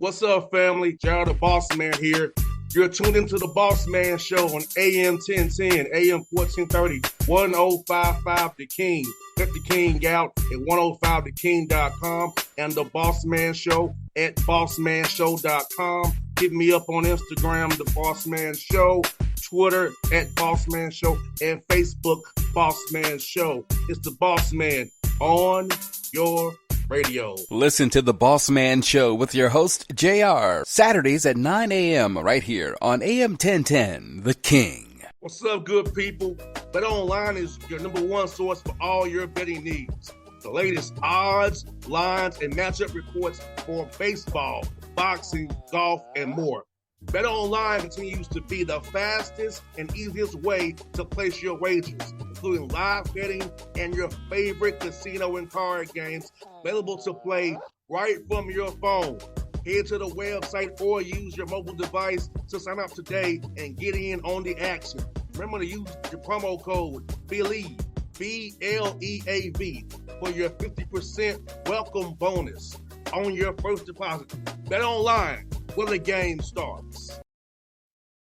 What's up, family? Gerald the Bossman here. You're tuned into the Bossman Show on AM 1010, AM 1430, 1055 The King. Let the King out at 105theking.com and the Bossman Show at bossmanshow.com. Hit me up on Instagram, the Bossman Show, Twitter at Bossman Show, and Facebook, Bossman Show. It's the Bossman on your radio. Listen to the Bossman Show with your host, JR, Saturdays at 9 a.m. right here on AM 1010, The King. What's up, good people? BetOnline is your number one source for all your betting needs. The latest odds, lines, and matchup reports for baseball, boxing, golf, and more. BetOnline continues to be the fastest and easiest way to place your wagers, including live betting and your favorite casino and card games available to play right from your phone. Head to the website or use your mobile device to sign up today and get in on the action. Remember to use your promo code BELIEVE, BLEAV, for your 50% welcome bonus on your first deposit. BetOnline, where the game starts.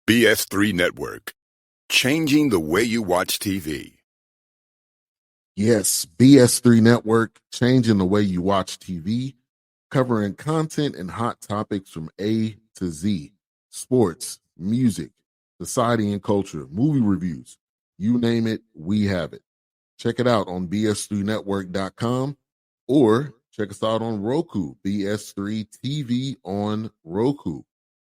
BS3 Network, changing the way you watch TV. Yes, BS3 Network, changing the way you watch TV, covering content and hot topics from A to Z, sports, music, society and culture, movie reviews, you name it, we have it. Check it out on bs3network.com or check us out on Roku, BS3 TV on Roku,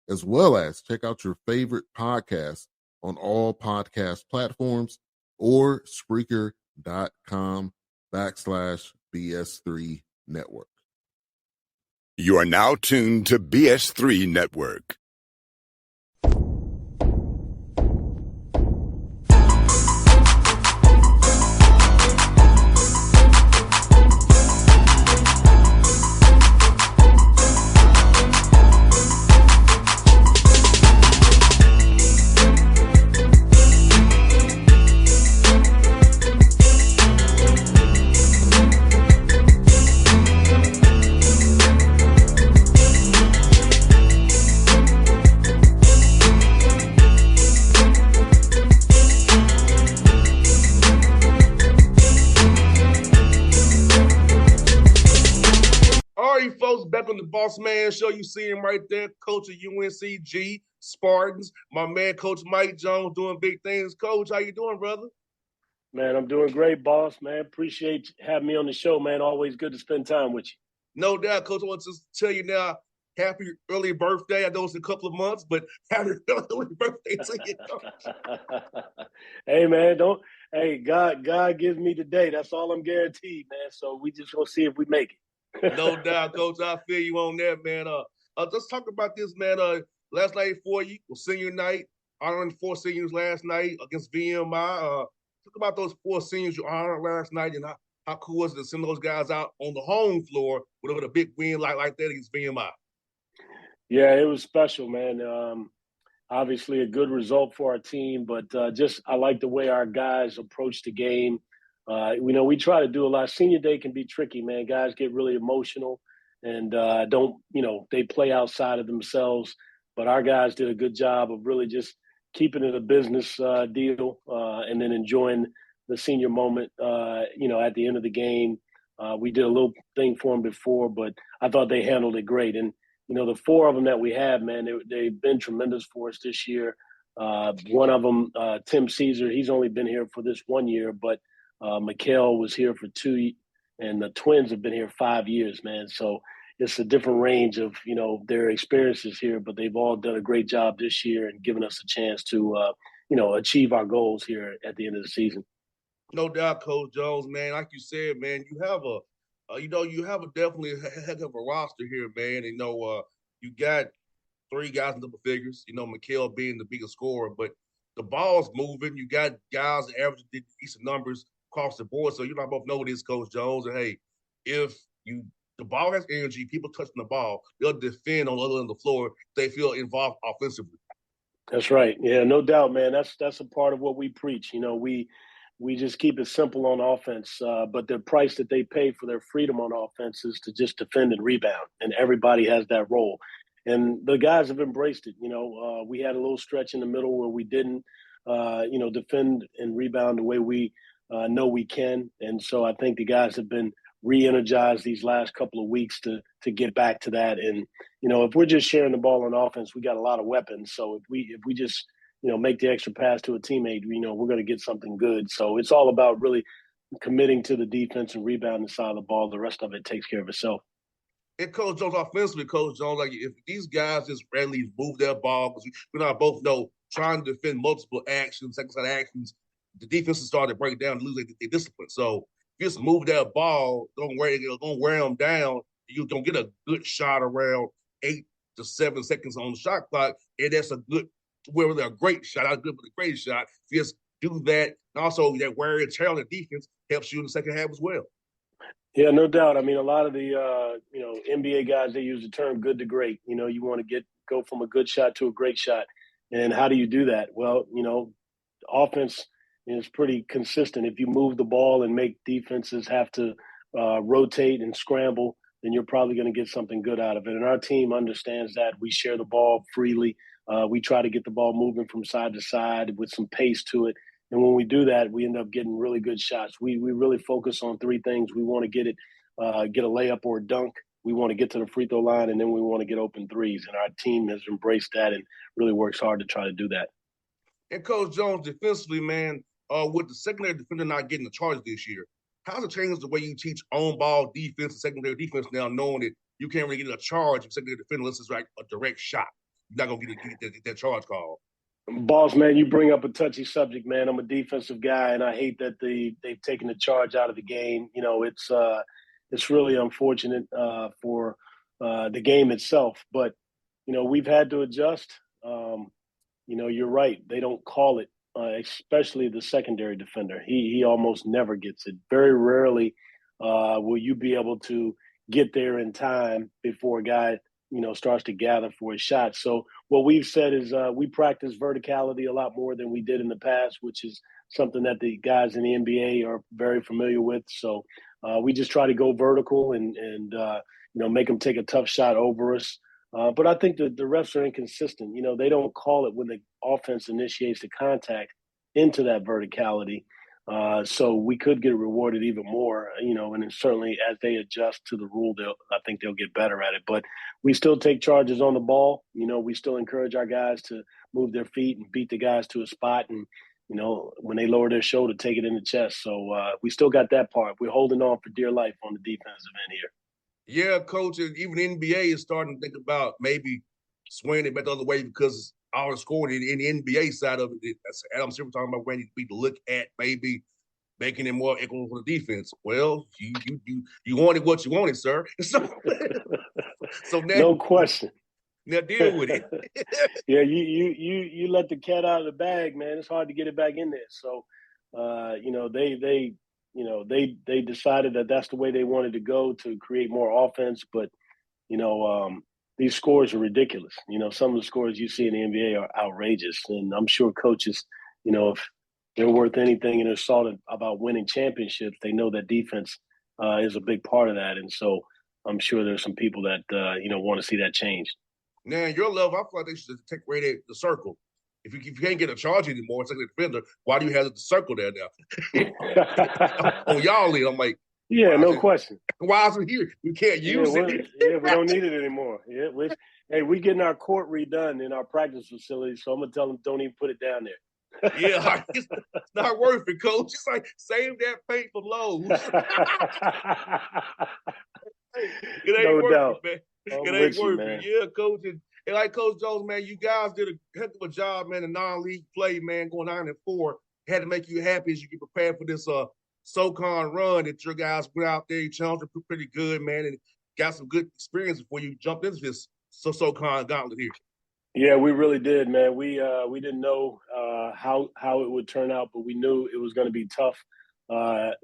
as well as check out your favorite podcast on all podcast platforms or Spreaker.com/BS3 Network. You are now tuned to BS3 Network. Back on the Bossman Show, you see him right there, coach of UNCG Spartans. My man, Coach Mike Jones, doing big things. Coach, how you doing, brother? Man, I'm doing great, boss, man. Appreciate having me on the show, man. Always good to spend time with you. No doubt, Coach. I want to tell you now, happy early birthday. I know it's a couple of months, but happy early birthday to you, Coach. Hey, man, God gives me the day. That's all I'm guaranteed, man. So we just gonna see if we make it. No doubt, Coach. I feel you on that, man. Let's talk about this, man. Last night for you was senior night, honoring 4 seniors last night against VMI. Talk about those 4 seniors you honored last night and how cool was it to send those guys out on the home floor with a big win like that against VMI? Yeah, it was special, man. Obviously a good result for our team, but I like the way our guys approached the game. We try to do a lot. Senior day can be tricky, man. Guys get really emotional and they play outside of themselves. But our guys did a good job of really just keeping it a business deal and then enjoying the senior moment, at the end of the game. We did a little thing for them before, but I thought they handled it great. And, the 4 of them that we have, man, they've been tremendous for us this year. One of them, Tim Caesar, he's only been here for this 1 year, but Mikhail was here for 2, and the twins have been here 5 years, man. So it's a different range of, their experiences here, but they've all done a great job this year and given us a chance to, achieve our goals here at the end of the season. No doubt, Coach Jones, man. Like you said, man, you have definitely a heck of a roster here, man. You got 3 guys in double figures, Mikhail being the biggest scorer, but the ball's moving. You got guys that average decent numbers across the board. So I both know this, Coach Jones. And hey, if the ball has energy, people touching the ball, they'll defend on the other end of the floor if they feel involved offensively. That's right. Yeah, no doubt, man. That's a part of what we preach. We just keep it simple on offense, but the price that they pay for their freedom on offense is to just defend and rebound, and everybody has that role. And the guys have embraced it. We had a little stretch in the middle where we didn't, defend and rebound the way we know we can. And so I think the guys have been re-energized these last couple of weeks to get back to that. And, if we're just sharing the ball on offense, we got a lot of weapons. So if we just, make the extra pass to a teammate, we're going to get something good. So it's all about really committing to the defense and rebounding side of the ball. The rest of it takes care of itself. And Coach Jones, offensively, Coach Jones, like if these guys just randomly move their ball, because we now both know trying to defend multiple actions, second side actions, the defense is starting to break down and lose their discipline. So if you just move that ball, don't wear them down, you're going to get a good shot around 8 to 7 seconds on the shot clock, and that's a great shot, not good, but a great shot. If you just do that, and also that wear and tear on the defense helps you in the second half as well. Yeah, no doubt. I mean, a lot of the NBA guys, they use the term "good to great." You want to go from a good shot to a great shot, and how do you do that? Well, offense is pretty consistent. If you move the ball and make defenses have to rotate and scramble, then you're probably going to get something good out of it. And our team understands that. We share the ball freely. We try to get the ball moving from side to side with some pace to it. And when we do that, we end up getting really good shots. We really focus on three things. We want to get a layup or a dunk. We want to get to the free throw line, and then we want to get open threes. And our team has embraced that and really works hard to try to do that. And Coach Jones, defensively, man, with the secondary defender not getting the charge this year, how's it changed the way you teach on-ball defense and secondary defense now, knowing that you can't really get a charge if secondary defender unless it's like a direct shot? You're not going to get that charge call. Boss, man, you bring up a touchy subject, man. I'm a defensive guy, and I hate that they've taken the charge out of the game. It's really unfortunate for the game itself. But, we've had to adjust. You're right. They don't call it, especially the secondary defender. He almost never gets it. Very rarely will you be able to get there in time before a guy starts to gather for his shot. So what we've said is we practice verticality a lot more than we did in the past, which is something that the guys in the NBA are very familiar with. So we just try to go vertical and make them take a tough shot over us. But I think the refs are inconsistent. They don't call it when the offense initiates the contact into that verticality. So we could get rewarded even more, and certainly as they adjust to the rule, I think they'll get better at it. But we still take charges on the ball. We still encourage our guys to move their feet and beat the guys to a spot. And, when they lower their shoulder, take it in the chest. So we still got that part. We're holding on for dear life on the defensive end here. Yeah, Coach, and even the NBA is starting to think about maybe swinging it back the other way because all the scoring in the NBA side of it, that's Adam Silver talking about where we need to look at maybe making it more equal for the defense. Well, you wanted what you wanted, sir. So now, no question. Now deal with it. Yeah, you let the cat out of the bag, man. It's hard to get it back in there. So, they decided that that's the way they wanted to go to create more offense. But, these scores are ridiculous. Some of the scores you see in the NBA are outrageous. And I'm sure coaches, if they're worth anything and they're solid about winning championships, they know that defense is a big part of that. And so I'm sure there's some people that, want to see that changed. Now, your level, I feel like they should take away the circle. If you can't get a charge anymore, it's like a defender, why do you have the circle there now? On y'all lead, I'm like, yeah, no question. Why is it here? We can't use it. Yeah, we don't need it anymore. Yeah, we getting our court redone in our practice facility, so I'm gonna tell them don't even put it down there. Yeah, it's not worth it, Coach. It's like save that paint for Lowe's. It ain't worth it, man. It ain't worth it. Yeah, Coach. And like Coach Jones, man, you guys did a heck of a job, man, in non-league play, man, going 9-4. Had to make you happy as you get prepared for this SoCon run that your guys went out there. You challenged pretty good, man, and got some good experience before you jumped into this SoCon gauntlet here. Yeah, we really did, man. We didn't know how it would turn out, but we knew it was going to be tough.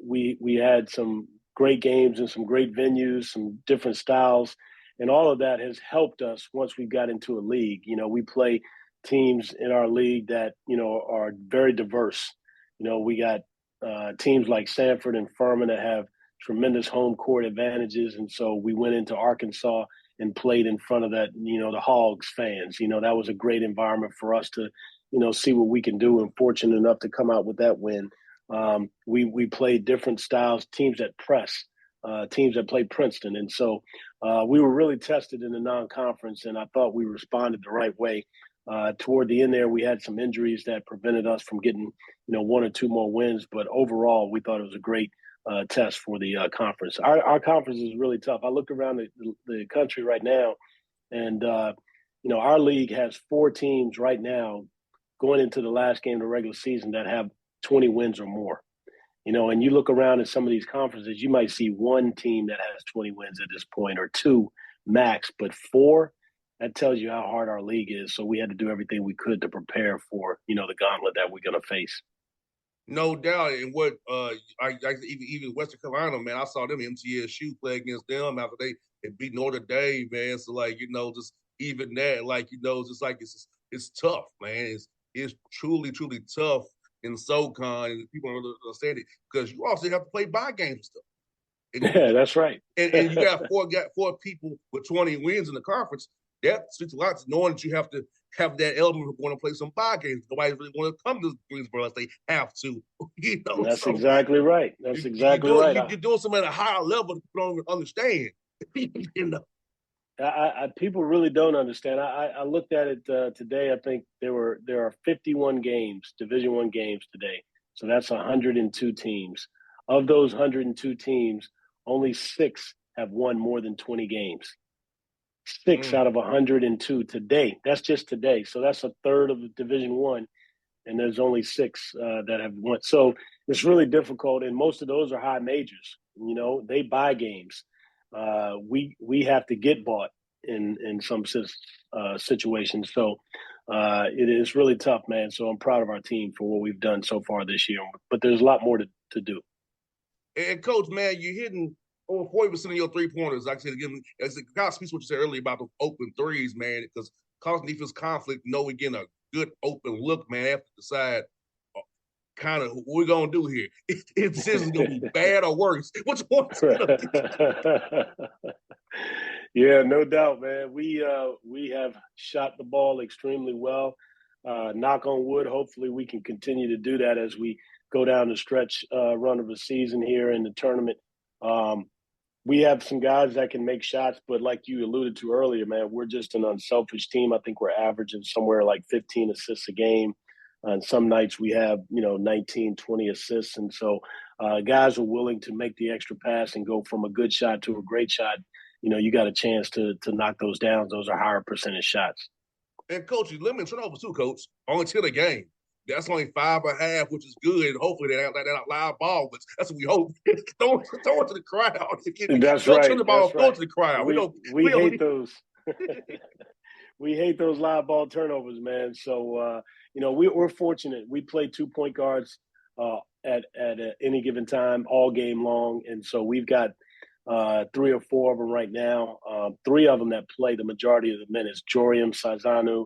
We had some great games and some great venues, some different styles, and all of that has helped us once we got into a league. We play teams in our league that, are very diverse. We got teams like Sanford and Furman that have tremendous home court advantages. And so we went into Arkansas and played in front of that, the Hogs fans. That was a great environment for us to, see what we can do, and fortunate enough to come out with that win. We played different styles, teams that press, teams that play Princeton. And so we were really tested in the non-conference, and I thought we responded the right way. Toward the end there, we had some injuries that prevented us from getting, one or two more wins. But overall, we thought it was a great test for the conference. Our conference is really tough. I look around the country right now, and, our league has 4 teams right now going into the last game of the regular season that have 20 wins or more. And you look around at some of these conferences, you might see one team that has 20 wins at this point, or 2 max, but 4, that tells you how hard our league is. So we had to do everything we could to prepare for, the gauntlet that we're going to face. No doubt. And what even Western Carolina, man, I saw them MTSU play against them after they beat Notre Dame, man. So just even that, just like it's tough, man. It's truly, truly tough in SoCon, and people don't understand it because you also have to play bye games and stuff. Yeah, that's right. and you got four people with 20 wins in the conference. That speaks a lot to knowing that you have to have that element of going to play some bye games. Nobody really want to come to Greensboro unless they have to. That's exactly right. That's exactly right. You're doing something at a higher level that people don't understand. People really don't understand. I looked at it today. I think there are 51 games, Division I games today. So that's 102 teams. Of those 102 teams, only 6 have won more than 20 games. 6 out of 102 today. That's just today. So that's a third of the Division I, and there's only 6 that have won. So it's really difficult, and most of those are high majors. They buy games. We have to get bought in some situations. So it is really tough, man. So I'm proud of our team for what we've done so far this year. But there's a lot more to do. And Coach, man, you're hitting over 40% of your 3-pointers. Like I said, again, as the guy speaks what you said earlier about the open threes, man, because causing defense conflict, we're getting a good open look, man, have to decide kind of what we're going to do here. If this is going to be bad or worse. Which one is going to be? Yeah, no doubt, man. We have shot the ball extremely well. Knock on wood, hopefully we can continue to do that as we go down the stretch run of the season here in the tournament. We have some guys that can make shots, but like you alluded to earlier, man, we're just an unselfish team. I think we're averaging somewhere like 15 assists a game. And some nights we have, 19, 20 assists. And so guys are willing to make the extra pass and go from a good shot to a great shot. You got a chance to knock those down. Those are higher percentage shots. And, Coach, you limit turnovers too, Coach. Only 10 a game. That's only 5.5, which is good. And hopefully they don't let that live ball, but that's what we hope. throw it to the crowd. That's right. Turn the ball, throw it to the crowd. We hate those. We hate those live ball turnovers, man. So, we're fortunate. We play 2 point guards at any given time, all game long. And so we've got 3 or 4 of them right now. 3 of them that play the majority of the minutes: Jorium Saizanu,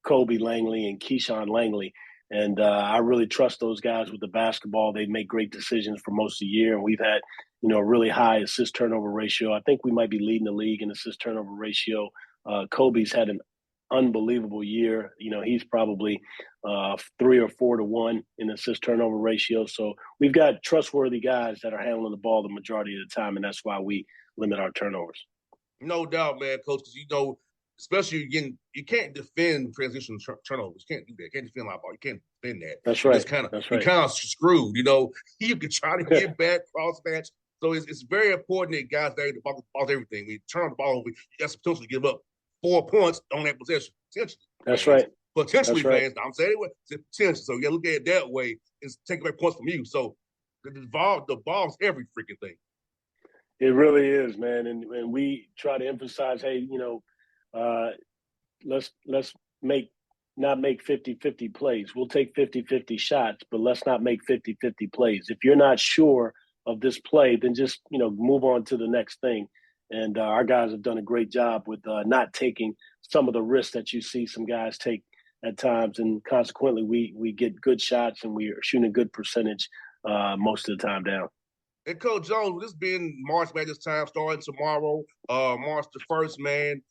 Kobe Langley, and Keyshawn Langley. And I really trust those guys with the basketball. They make great decisions for most of the year. And we've had, a really high assist turnover ratio. I think we might be leading the league in assist turnover ratio. Kobe's had an unbelievable year. He's probably 3 or 4 to 1 in assist turnover ratio. So we've got trustworthy guys that are handling the ball the majority of the time, and that's why we limit our turnovers. No doubt, man, Coach, because especially you can't defend transition turnovers. You can't do that. You can't defend live ball. You can't defend that. That's right. You're kind of screwed. You can try to get back cross match. So it's very important that guys that the ball everything. We turn the ball over, you got to potentially give up 4 points on that possession. Potentially. That's right. Potentially, That's right. fans. I'm saying it's potential. So you got to look at it that way. It's take away points from you. So the ball's every freaking thing. It really is, man. And we try to emphasize, hey, let's not make 50-50 plays. We'll take 50-50 shots, but let's not make 50-50 plays. If you're not sure of this play, then just, move on to the next thing. And our guys have done a great job with not taking some of the risks that you see some guys take at times. And consequently, we get good shots and we are shooting a good percentage most of the time down. And Coach Jones, this being March Madness time starting tomorrow, March the 1st, man.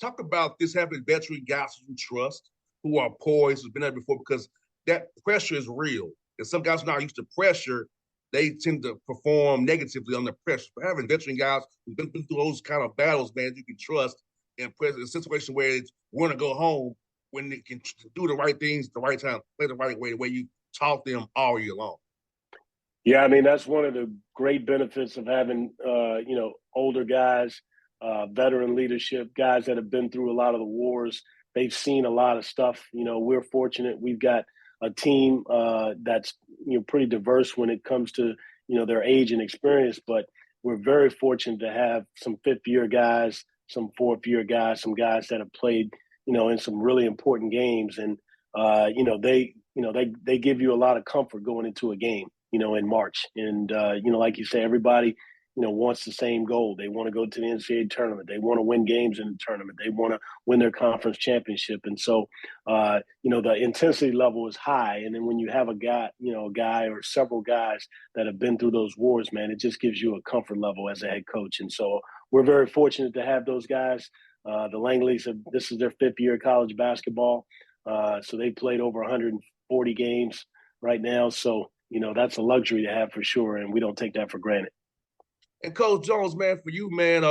Talk about this having veteran guys you trust, who are poised, who've been there before, because that pressure is real. And some guys are not used to pressure, they tend to perform negatively under pressure. But having veteran guys who've been through those kind of battles, man, you can trust in a situation where it's want to go home when they can do the right things at the right time, play the right way, the way you taught them all year long. Yeah, I mean, that's one of the great benefits of having, older guys, veteran leadership, guys that have been through a lot of the wars. They've seen a lot of stuff. We're fortunate. We've got a team that's, pretty diverse when it comes to, their age and experience, but we're very fortunate to have some fifth-year guys, some fourth-year guys, some guys that have played, in some really important games. And, they give you a lot of comfort going into a game, in March. And, like you say, everybody, wants the same goal. They want to go to the NCAA tournament. They want to win games in the tournament. They want to win their conference championship. And so, the intensity level is high. And then when you have a guy or several guys that have been through those wars, man, it just gives you a comfort level as a head coach. And so we're very fortunate to have those guys. The Langleys, this is their fifth year of college basketball. So they played over 140 games right now. So, that's a luxury to have for sure. And we don't take that for granted. And Coach Jones, man, for you, man,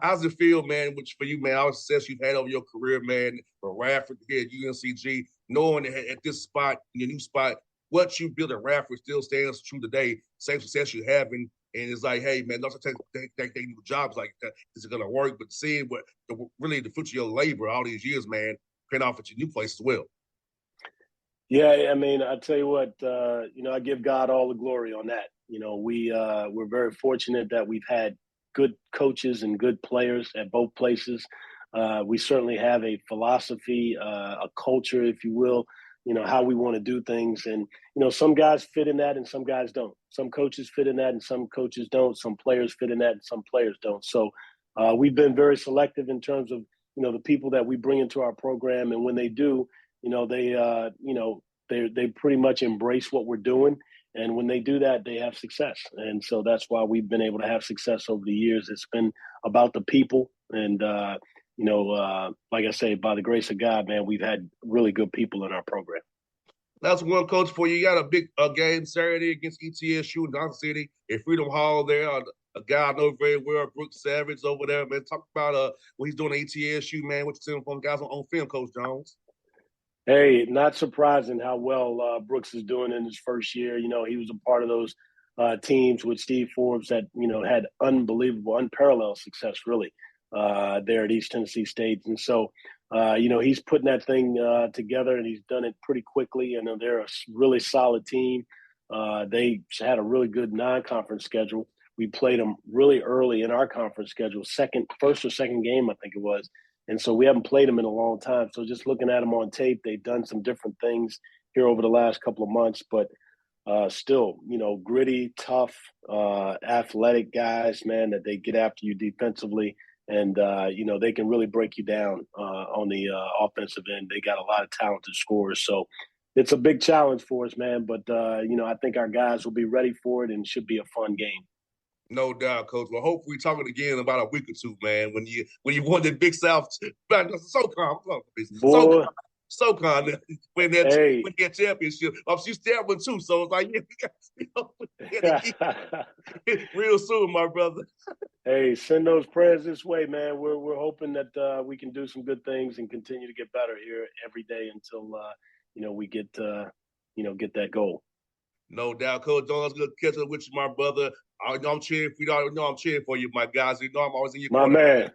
how's it feel, man, which for you, man, all the success you've had over your career, man, from Radford here at UNCG, knowing that at this spot, your new spot, what you built at Radford still stands true today, same success you're having. And it's like, hey, man, don't take new jobs like that. Is it going to work? But seeing what really the fruits of your labor all these years, man, paying off at your new place as well. Yeah, I mean, I tell you what, I give God all the glory on that. We're very fortunate that we've had good coaches and good players at both places. We certainly have a philosophy, a culture, if you will, how we want to do things. And, some guys fit in that and some guys don't. Some coaches fit in that and some coaches don't. Some players fit in that and some players don't. So we've been very selective in terms of, the people that we bring into our program. And when they do, they pretty much embrace what we're doing. And when they do that, they have success. And so that's why we've been able to have success over the years. It's been about the people. And, like I say, by the grace of God, man, we've had really good people in our program. That's one, Coach, for you. You got a big game Saturday against ETSU in Dawson City at Freedom Hall there. A guy I know very well, Brooks Savage over there, man. Talk about what he's doing at ETSU, man. What you seeing from guys on film, Coach Jones? Hey, not surprising how well Brooks is doing in his first year. He was a part of those teams with Steve Forbes that, had unbelievable, unparalleled success, really, there at East Tennessee State. And so, he's putting that thing together, and he's done it pretty quickly. And they're a really solid team. They had a really good non-conference schedule. We played them really early in our conference schedule, first or second game, I think it was. And so we haven't played them in a long time. So just looking at them on tape, they've done some different things here over the last couple of months, but still, gritty, tough, athletic guys, man, that they get after you defensively. And, they can really break you down on the offensive end. They got a lot of talented scorers. So it's a big challenge for us, man. But, I think our guys will be ready for it and should be a fun game. No doubt, Coach. Well, hopefully we're talking again in about a week or two, man. When you won the Big South, SoCon, when that championship. She's there one too, so it's like real soon, my brother. Hey, send those prayers this way, man. We're hoping that we can do some good things and continue to get better here every day until we get get that goal. No doubt, Coach Jones. Good to catch up with you, my brother. I'm cheering for you. I'm cheering for you, my guys. I'm always in your corner.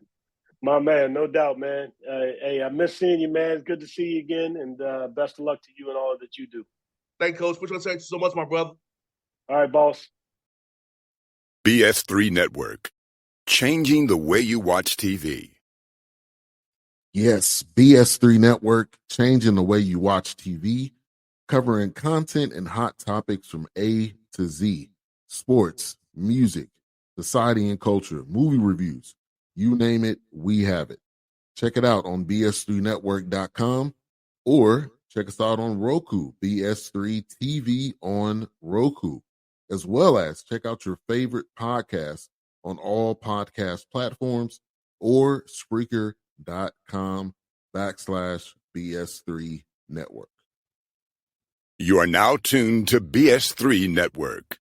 My man, no doubt, man. Hey, I miss seeing you, man. It's good to see you again, and best of luck to you and all that you do. Thank you, Coach. Thank you so much, my brother. All right, boss. BS3 Network, changing the way you watch TV. Yes, BS3 Network, changing the way you watch TV, covering content and hot topics from A to Z, sports, music, society and culture, movie reviews, you name it, we have it. Check it out on bs3network.com or check us out on Roku, BS3 TV on Roku. as well as check out your favorite podcast on all podcast platforms or Spreaker.com/BS3 Network. You are now tuned to BS3 Network.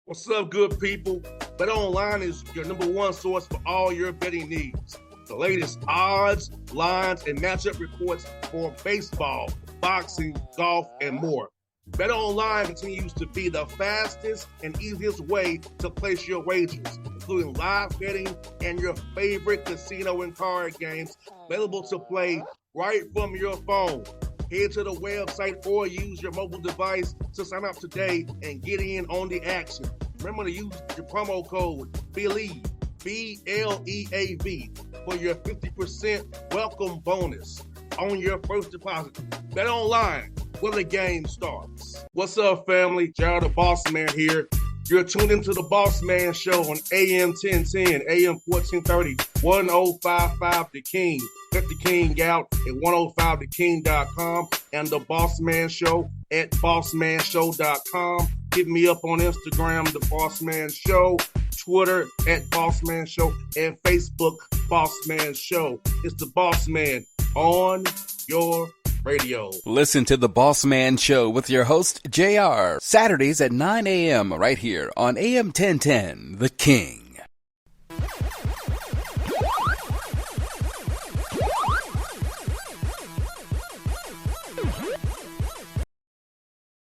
What's up, good people? BetOnline is your number one source for all your betting needs. The latest odds, lines, and matchup reports for baseball, boxing, golf, and more. BetOnline continues to be the fastest and easiest way to place your wagers, including live betting and your favorite casino and card games available to play right from your phone. Head to the website or use your mobile device to sign up today and get in on the action. Remember to use your promo code BELIEVE, BLEAV, for your 50% welcome bonus on your first deposit. Bet online where the game starts. What's up, family? Jared the Bossman here. You're tuned into the Bossman Show on AM 1010, AM 1430, 1055 The King. Let the King out at 105theking.com and the Bossman Show at bossmanshow.com. Hit me up on Instagram, the Bossman Show, Twitter at Bossman Show, and Facebook, Bossman Show. It's the Bossman on your radio. Listen to the Bossman Show with your host, JR, Saturdays at 9 a.m. right here on AM 1010, The King.